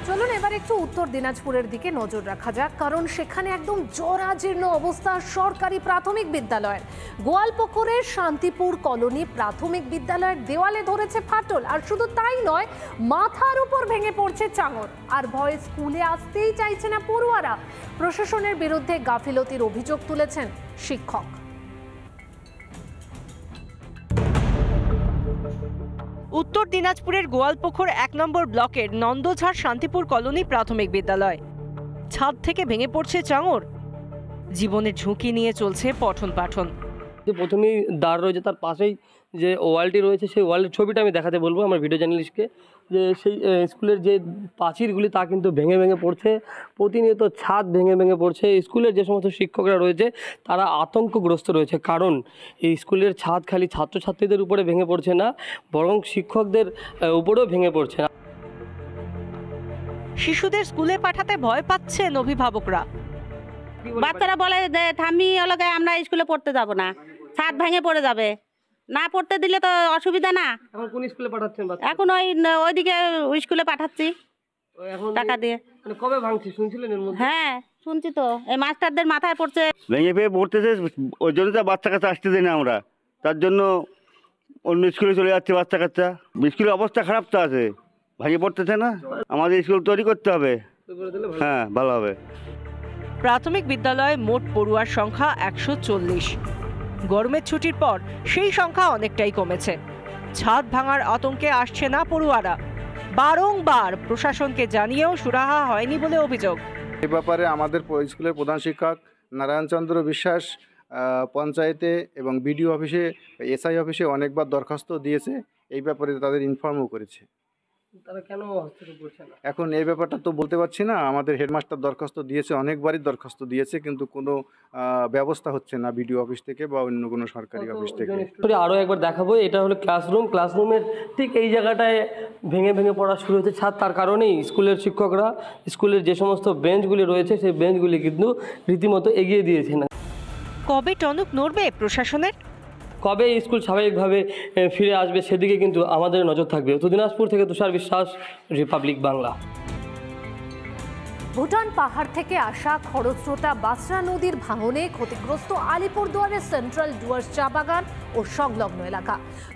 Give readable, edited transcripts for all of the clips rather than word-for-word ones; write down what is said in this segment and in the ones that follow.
চলুন এবার একটু উত্তর দিনাজপুরের দিকে নজর রাখা যাক, কারণ সেখানে একদম জরাজীর্ণ অবস্থা সরকারি প্রাথমিক বিদ্যালয়ের। গোয়ালপুকুরের শান্তিপুর কলোনি প্রাথমিক বিদ্যালয়ের দেওয়ালে ধরেছে ফাটল, আর শুধু তাই নয়, মাথার উপর ভেঙে পড়ছে চাঙর, আর ভয়ে স্কুলে আসতেই চাইছে না পড়ুয়ারা। প্রশাসনের বিরুদ্ধে গাফিলতির অভিযোগ তুলেছেন শিক্ষক। উত্তর দিনাজপুরের গোয়ালপুকুর 1 নম্বর ব্লকের নন্দঝাড় শান্তিপুর কলোনি প্রাথমিক বিদ্যালয়। ছাদ থেকে ভেঙে পড়ছে চাঙর, জীবনের ঝুঁকি নিয়ে চলছে পঠন পাঠন। প্রথমেই দ্বার রয়েছে, তার পাশেই যে ওয়ালটি রয়েছে সেই ওয়ালের ছবিটা আমি দেখাতে বলবো আমার ভিডিও জার্নালিস্টকে, যে সেই স্কুলের যে প্রাচীরগুলি তা কিন্তু ভেঙে ভেঙে পড়ছে, প্রতিনিয়ত ছাদ ভেঙে ভেঙে পড়ছে। স্কুলের যে সমস্ত শিক্ষকরা রয়েছে তারা আতঙ্কগ্রস্ত রয়েছে, কারণ এই স্কুলের ছাদ খালি ছাত্রছাত্রীদের উপরে ভেঙে পড়ছে না, বরং শিক্ষকদের উপরেও ভেঙে পড়ছে না। শিশুদের স্কুলে পাঠাতে ভয় পাচ্ছেন অভিভাবকরা। বাচ্চারা বলে থামি ওলাকে আমরা স্কুলে পড়তে যাব না, ছাদ ভেঙে পড়ে যাবে, না পড়তে দিলে তো অসুবিধা না। এখন কোন স্কুলে পাঠাচ্ছেন? এখন ওইদিকে স্কুলে পাঠাচ্ছি টাকা দিয়ে। মানে কবে ভাঙছি শুনছিলেন এর মধ্যে? হ্যাঁ শুনছি তো, এই মাস্টারদের মাথায় পড়ছে, ভেঙে ফেয়ে পড়তেছে, ওই জন্য তো বাচ্চা কাচ্চা আসতে দেয় না আমরা, তার জন্য অন্য স্কুলে চলে যাচ্ছে বাচ্চা কাচ্চা। স্কুলের অবস্থা খারাপ তো আছে, ভেঙে পড়তেছে না, আমাদের স্কুল তৈরি করতে হবে। হ্যাঁ ভালো হবে। প্রাথমিক বিদ্যালয়ে মোট পড়ুয়ার সংখ্যা 140। গরমের ছুটির পর সেই সংখ্যা অনেকটাই কমেছে। ছাদ ভাঙার আতঙ্কে আসছে না পড়ুয়ারা। বারংবার প্রশাসনকে জানিয়েও সুরাহা হয়নি বলে অভিযোগ। এই ব্যাপারে আমাদের স্কুলের প্রধান শিক্ষক নারায়ণচন্দ্র বিশ্বাস পঞ্চায়েতে এবং বিডিও অফিসে, এসআই অফিসে অনেকবার দরখাস্ত দিয়েছে, এই ব্যাপারে তাদের ইনফর্মও করেছে। তারা কেন হস্তক্ষেপ করছে না? এখন এই ব্যাপারটা তো বলতে পারছি না, আমাদের হেডমাস্টার দরখাস্ত দিয়েছে, অনেকবারই দরখাস্ত দিয়েছে, কিন্তু কোনো ব্যবস্থা হচ্ছে না বিডিও অফিস থেকে বা অন্য কোনো সরকারি অফিস থেকে। আরও একবার দেখাবো, এটা হলো ক্লাসরুমের ঠিক এই জায়গাটায় ভেঙে ভেঙে পড়া শুরু হয়েছে ছাদ। তার কারণেই স্কুলের শিক্ষকরা স্কুলের যে সমস্ত বেঞ্চগুলি রয়েছে সেই বেঞ্চগুলি কিন্তু রীতিমতো এগিয়ে দিয়েছে না। কবে টনক নড়বে প্রশাসনের? কবে স্কুল স্বাভাবিকভাবে ফিরে আসবে সেদিকে কিন্তু আমাদের নজর থাকবে। উত্তর দিনাজপুর থেকে তুষার বিশ্বাস, রিপাবলিক বাংলা। ভুটান পাহাড় থেকে আসা খরস্রোতা বাসরা নদীর ভাঙনে ক্ষতিগ্রস্ত আলিপুরদুয়ারের সেন্ট্রাল ডুয়ার্স চা বাগান ও সংলগ্ন এলাকা।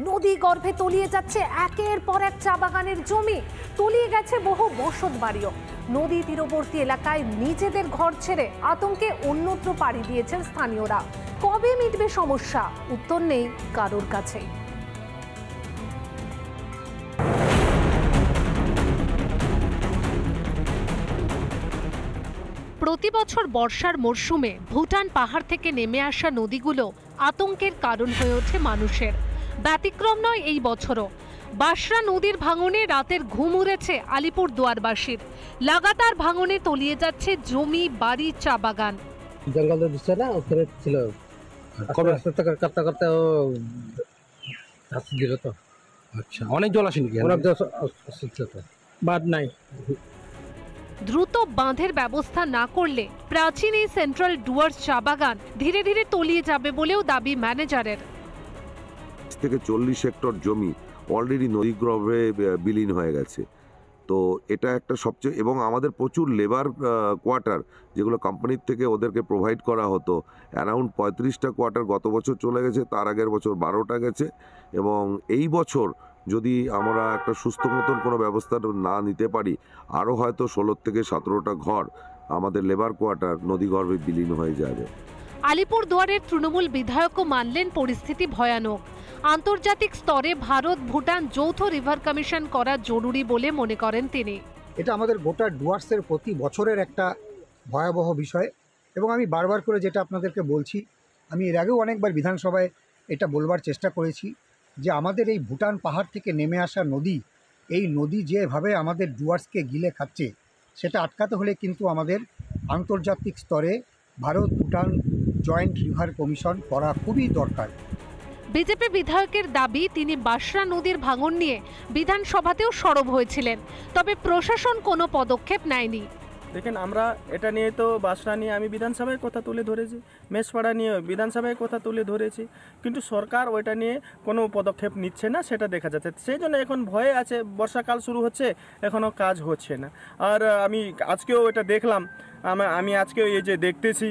নদী গর্ভে তলিয়ে যাচ্ছে একের পর এক চা বাগানের জমি, তলিয়ে গেছে বহু বসত বাড়িও। নদী তীরবর্তী এলাকায় নিজেদের ঘর ছেড়ে আতঙ্কে অন্যত্র পাড়ি দিয়েছেন স্থানীয়রা। কবে মিটবে সমস্যা? উত্তর নেই কারোর কাছেই। প্রতি বছর বর্ষার মরশুমে ভুটান পাহাড় থেকে নেমে আসা নদীগুলো আতঙ্কের কারণ হয়ে ওঠে মানুষের। ব্যতিক্রম নয় এই বছরও। বাসরা নদীর ভাঙনে রাতের ঘুম উড়েছে আলিপুরদুয়ারবাসীর। লাগাতার ভাঙনে তলিয়ে যাচ্ছে জমি, বাড়ি, চা বাগান। জঙ্গলের দৃশ্য না উপরে ছিল, করতে করতে ও দিল তো। আচ্ছা, অনেক জল আসেনি, অনেক জল তো বাদ নাই। দ্রুত বাঁধের ব্যবস্থা না করলে প্রাচীন এই সেন্ট্রাল ডুয়ার্স চা বাগান ধীরে ধীরে তলিয়ে যাবে বলেও দাবি ম্যানেজারের। থেকে 40 হেক্টর জমি অলরেডি নদীগর্ভে বিলীন হয়ে গেছে। তো এটা একটা সবচেয়ে, এবং আমাদের প্রচুর লেবার কোয়ার্টার যেগুলো কোম্পানির থেকে ওদেরকে প্রোভাইড করা হতো, অ্যারাউন্ড 35টা কোয়ার্টার গত বছর চলে গেছে, তার আগের বছর 12টা গেছে। এবং এই বছর যদি আমরা একটা সুস্থ মতন কোনো ব্যবস্থা না নিতে পারি, আরও হয়তো 16 থেকে 17টা ঘর আমাদের লেবার কোয়ার্টার নদীগর্ভে বিলীন হয়ে যাবে। আলিপুরদুয়ারের তৃণমূল বিধায়কও মানলেন পরিস্থিতি ভয়ানক। আন্তর্জাতিক স্তরে ভারত ভুটান যৌথ রিভার কমিশন করা জরুরি বলে মনে করেন তিনি। এটা আমাদের গোটা ডুয়ার্সের প্রতি বছরের একটা ভয়াবহ বিষয়, এবং আমি বারবার করে যেটা আপনাদেরকে বলছি, আমি এর আগেও অনেকবার বিধানসভায় এটা বলবার চেষ্টা করেছি, যে আমাদের এই ভুটান পাহাড় থেকে নেমে আসা নদী, এই নদী যেভাবে আমাদের ডুয়ার্সকে গিলে খাচ্ছে, সেটা আটকাতে হলে কিন্তু আমাদের আন্তর্জাতিক স্তরে Bharat Bhutan joint river commission করা খুবই দরকার। বিজেপি বিধায়কের দাবি, তিনি বাসরা নদীর ভাঙন নিয়ে বিধানসভাতেও সরব হয়েছিলেন, তবে প্রশাসন কোনো পদক্ষেপ নেয়নি। দেখেন আমরা এটা নিয়ে তো বাসরা নিয়ে আমি বিধানসভায় কথা তুলে ধরেছি, মেষপাড়া নিয়ে বিধানসভায় কথা তুলে ধরেছি, কিন্তু সরকার ওইটা নিয়ে কোনো পদক্ষেপ নিচ্ছে না, সেটা দেখা যাচ্ছে। সেই জন্য এখন ভয়ে আছে, বর্ষাকাল শুরু হচ্ছে, এখনও কাজ হচ্ছে না। আর আমি আজকেও এটা দেখলাম, আমি আজকেও এই যে দেখতেছি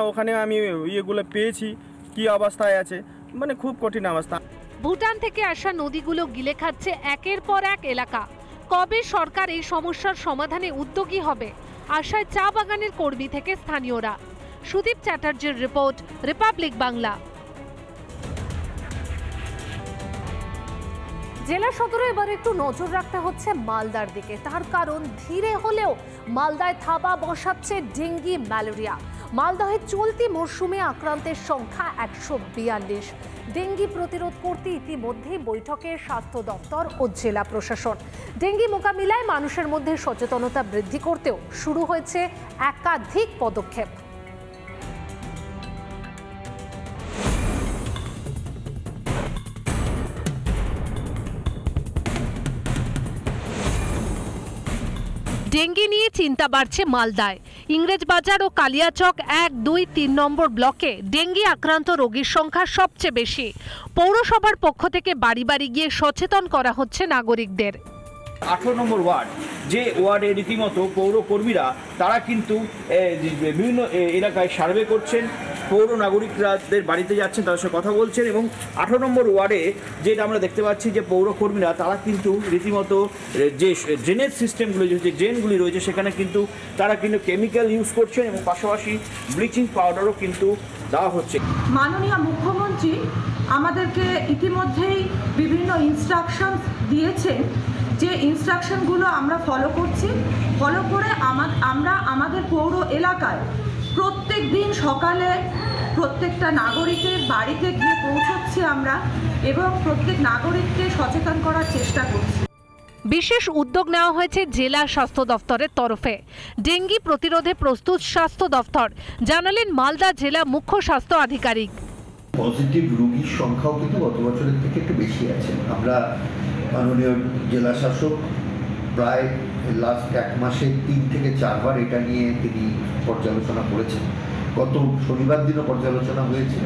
ওখানে আমি ইয়েগুলো পেয়েছি, কি অবস্থায় আছে, মানে খুব কঠিন অবস্থা। ভুটান থেকে আসা নদীগুলো গিলে খাচ্ছে একের পর এক এলাকা। কবে সরকার এই সমস্যার সমাধানে উদ্যোগী হবে, আশায় চা বাগানের কর্মী থেকে স্থানীয়রা। সুদীপ চ্যাটার্জির রিপোর্ট, রিপাবলিক বাংলা। জেলা সদরে এবার একটু নজর রাখতে হচ্ছে মালদার দিকে। তার কারণ ধীরে হলেও মালদায় থাবা বসাচ্ছে ডেঙ্গি ম্যালেরিয়া। মালদহে চলতি মরশুমে আক্রান্তের সংখ্যা 142। ডেঙ্গি প্রতিরোধ করতে ইতিমধ্যেই বৈঠকে স্বাস্থ্য দপ্তর ও জেলা প্রশাসন। ডেঙ্গি মোকাবিলায় মানুষের মধ্যে সচেতনতা বৃদ্ধি করতেও শুরু হয়েছে একাধিক পদক্ষেপ। ডেঙ্গি নিয়ে চিন্তা বাড়ছে মালদায়। ইংরেজবাজার ও কালিয়াচক 1, 2, 3 নম্বর ব্লকে ডেঙ্গি আক্রান্ত রোগীর সংখ্যা সবচেয়ে বেশি। পৌরসভার পক্ষ থেকে বাড়ি বাড়ি গিয়ে সচেতন করা হচ্ছে নাগরিকদের। 18 নম্বর ওয়ার্ড, যে ওয়ার্ডে রীতিমতো পৌর কর্মীরা তারা কিন্তু বিভিন্ন এলাকায় সার্ভে করছেন, পৌর নাগরিকদের বাড়িতে যাচ্ছেন, তাদের সাথে কথা বলছেন, এবং 18 নম্বর ওয়ার্ডে যেটা আমরা দেখতে পাচ্ছি যে পৌর কর্মীরা তারা কিন্তু রীতিমতো যে ড্রেনেজ সিস্টেমগুলো, যে ড্রেনগুলি রয়েছে সেখানে কিন্তু তারা কিন্তু কেমিক্যাল ইউজ করছেন এবং পাশাপাশি ব্লিচিং পাউডারও কিন্তু দেওয়া হচ্ছে। মাননীয় মুখ্যমন্ত্রী আমাদেরকে ইতিমধ্যেই বিভিন্ন ইনস্ট্রাকশন দিয়েছেন, যে ইনস্ট্রাকশনগুলো আমরা ফলো করছি। ফলো করে আমরা আমাদের পৌর এলাকায় প্রত্যেক দিন সকালে প্রত্যেকটা নাগরিকের বাড়িতে গিয়ে পৌঁছচ্ছি আমরা, এবং প্রত্যেক নাগরিককে সচেতন করার চেষ্টা করছি। বিশেষ উদ্যোগ নেওয়া হয়েছে জেলা স্বাস্থ্য দপ্তরের তরফে। ডেঙ্গি প্রতিরোধে প্রস্তুত স্বাস্থ্য দপ্তর, জানালেন মালদা জেলা মুখ্য স্বাস্থ্য আধিকারিক। পজিটিভ রোগীর সংখ্যাও কিন্তু গত বছরের থেকে একটু বেশি আছে। আমরা মাননীয় জেলা শাসক প্রায় লাস্ট 1 মাসে 3 থেকে 4 বার এটা নিয়ে তিনি পর্যালোচনা করেছেন। গত শনিবার দিনও পর্যালোচনা হয়েছে।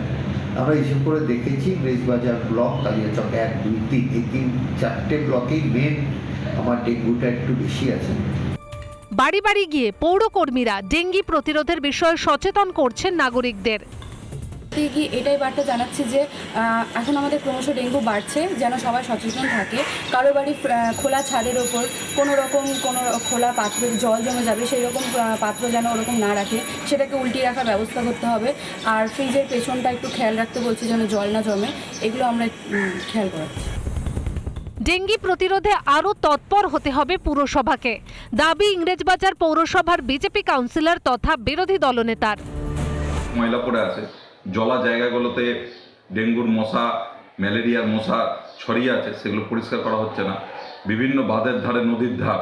আমরা হিসেব করে দেখেছি ইংরেজবাজার ব্লক, কালিয়াচক 1, 2, 3 এই 3-4টে ব্লকেই মেন আমার ডেঙ্গুটা একটু বেশি আছে। বাড়ি বাড়ি গিয়ে পৌরকর্মীরা ডেঙ্গি প্রতিরোধের বিষয়ে সচেতন করছেন নাগরিকদের। এটাই বার্তা জানাচ্ছি যে এখন আমাদের ক্রমশ ডেঙ্গু বাড়ছে, যেন সবাই সচেতন থাকে। কারো বাড়ি খোলা ছাদের ওপর কোনো খোলা পাত্রে জল জমে যাবে সেই রকম পাত্র যেন ওরকম না রাখে, সেটাকে উল্টিয়ে রাখার ব্যবস্থা করতে হবে। আর ফ্রিজের পেছনটা একটু খেয়াল রাখতে বলছি যেন জল না জমে, এগুলো আমরা খেয়াল করাচ্ছি। ডেঙ্গি প্রতিরোধে আরও তৎপর হতে হবে পুরসভাকে, দাবি ইংরেজবাজার পৌরসভার বিজেপি কাউন্সিলর তথা বিরোধী দলনেতার। ময়লা পড়ে আছে, জলা জায়গাগুলোতে ডেঙ্গুর মশা, ম্যালেরিয়ার মশা ছড়িয়ে আছে, সেগুলো পরিষ্কার করা হচ্ছে না। বিভিন্ন বাঁধের ধারে, নদীর ধার,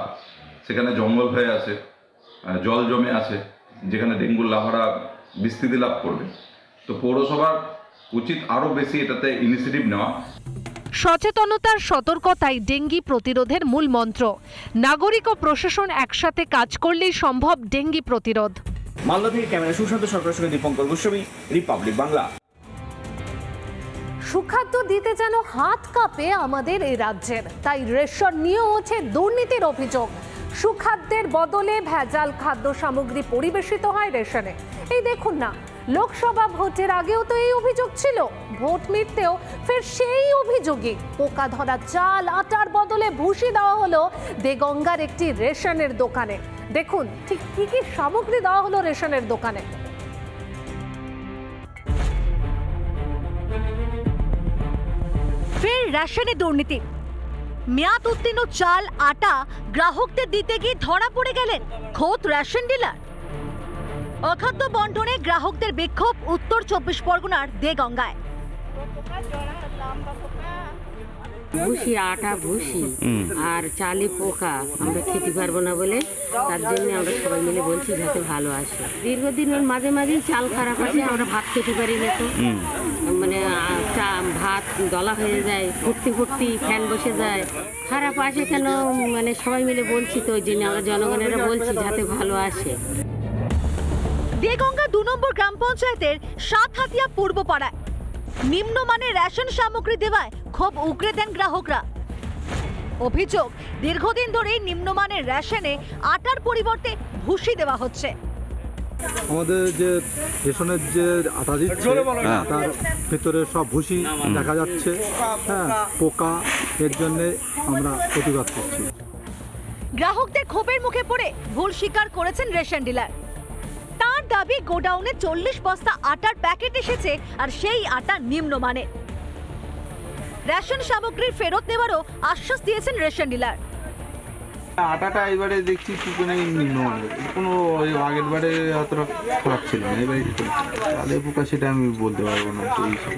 সেখানে জঙ্গল হয়ে আছে, জল জমে আছে, যেখানে ডেঙ্গুর লার্ভারা বিস্তৃতি লাভ করবে। তো পৌরসভার উচিত আরও বেশি এটাতে ইনিশিয়েটিভ নেওয়া। সচেতনতার সতর্কতাই ডেঙ্গি প্রতিরোধের মূল মন্ত্র। নাগরিক ও প্রশাসন একসাথে কাজ করলেই সম্ভব ডেঙ্গি প্রতিরোধ। মালদা থেকে ক্যামেরা সুশান্ত সরকারের সঙ্গে দীপঙ্কর গোস্বামী, রিপাবলিক বাংলা। সুখাদ্য দিতে যেন হাত কাঁপে আমাদের এই রাজ্যের, তাই রেশন নিয়েও হচ্ছে দুর্নীতির অভিযোগ। সুখাদ্যের বদলে ভেজাল খাদ্য সামগ্রী পরিবেশিত হয় রেশনে। এই দেখুন না, লোকসভা ভোটের আগেও তো এই অভিযোগ ছিল, ভোট মিটতেও ফের সেই অভিযোগই। পোকা ধরা চাল, আটার বদলে ভুসি দেওয়া হলো দেগঙ্গার একটি রেশনের দোকানে। দেখুন ঠিক কি কি সামগ্রী দেওয়া হলো রেশনের দোকানে। ফের রেশনে দুর্নীতি। মেয়াদ উত্তীর্ণ চাল, আটা গ্রাহকদের দিতে গিয়ে ধরা পড়ে গেলেন খোদ রেশন ডিলার। অখাদ্য বন্টনে গ্রাহকদের বিক্ষোভ উত্তর 24 পরগনার দেগঙ্গায়। ভুসি আটা ভুসি আর চালে পোকা আমরা খেতে পারবো না বলে তার জন্য আমরা সবাই মিলে বলছি যাতে ভালো আসে। দীর্ঘদিনের মাঝে মাঝেই চাল খারাপ আছে, আমরা ভাত খেতে পারি না, তো মানে ভাত দলা হয়ে যায়, ফুটতে ফুটতে ফ্যান বসে যায়, খারাপ আসে কেন মানে সবাই মিলে বলছি, তো ওই জন্য আমরা জনগণেরা বলছি যাতে ভালো আসে। দেগঙ্গা 2 নম্বর গ্রাম পঞ্চায়েতের সাতহাতিয়া পূর্বপাড়ায় নিম্নমানের রেশন সামগ্রী দেওয়ায় ক্ষোভ উগরে দেন গ্রাহকরা। অভিযোগ, দীর্ঘদিন ধরে নিম্নমানের রেশনে আটার পরিবর্তে ভুসি দেওয়া হচ্ছে। আমাদের যে রেশনের যে আটা দিচ্ছে আটার ভিতরে সব ভুসি দেখা যাচ্ছে, হ্যাঁ পোকা, এর জন্য আমরা প্রতিবাদ করছি। গ্রাহকদের ক্ষোভের মুখে পড়ে ভুল স্বীকার করেছেন রেশন ডিলার। তার দাবি গোডাউনে 40 বস্তা আটার প্যাকেট এসেছে আর সেই আটা নিম্নমানের। রেশন সামগ্রীর ফেরত নেওয়ারও আশ্বাস দিয়েছেন রেশন ডিলার। আটাটা এবারে দেখছি নিম্নমানের, কোনো আগের বারে অতটা খারাপ ছিল না, এবারে তাদের পোকা সেটা আমি বলতে পারবো না,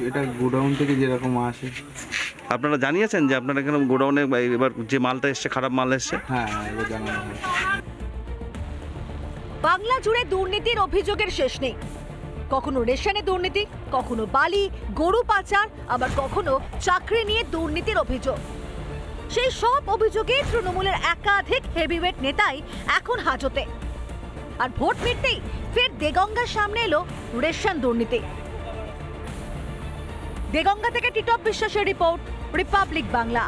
এটা গোডাউন থেকে যেরকম আসে। আপনারা জানিয়েছেন যে আপনারা এখানে গোডাউনে এবার যে মালটা এসছে খারাপ মাল এসছে? হ্যাঁ, এবার জানানো হয়। বাংলা জুড়ে দুর্নীতির অভিযোগের শেষ নেই। কখনো রেশনে দুর্নীতি, কখনো বালি, গরু পাচার, আবার কখনো চাকরি নিয়ে দুর্নীতির অভিযোগ। সেই সব অভিযোগে তৃণমূলের একাধিক হেভিওয়েট নেতাই এখন হাজতে। আর ভোট মিটতেই ফের দেগঙ্গার সামনে এলো রেশন দুর্নীতি। দেগঙ্গা থেকে টিটপ বিশ্বাসের রিপোর্ট, রিপাবলিক বাংলা।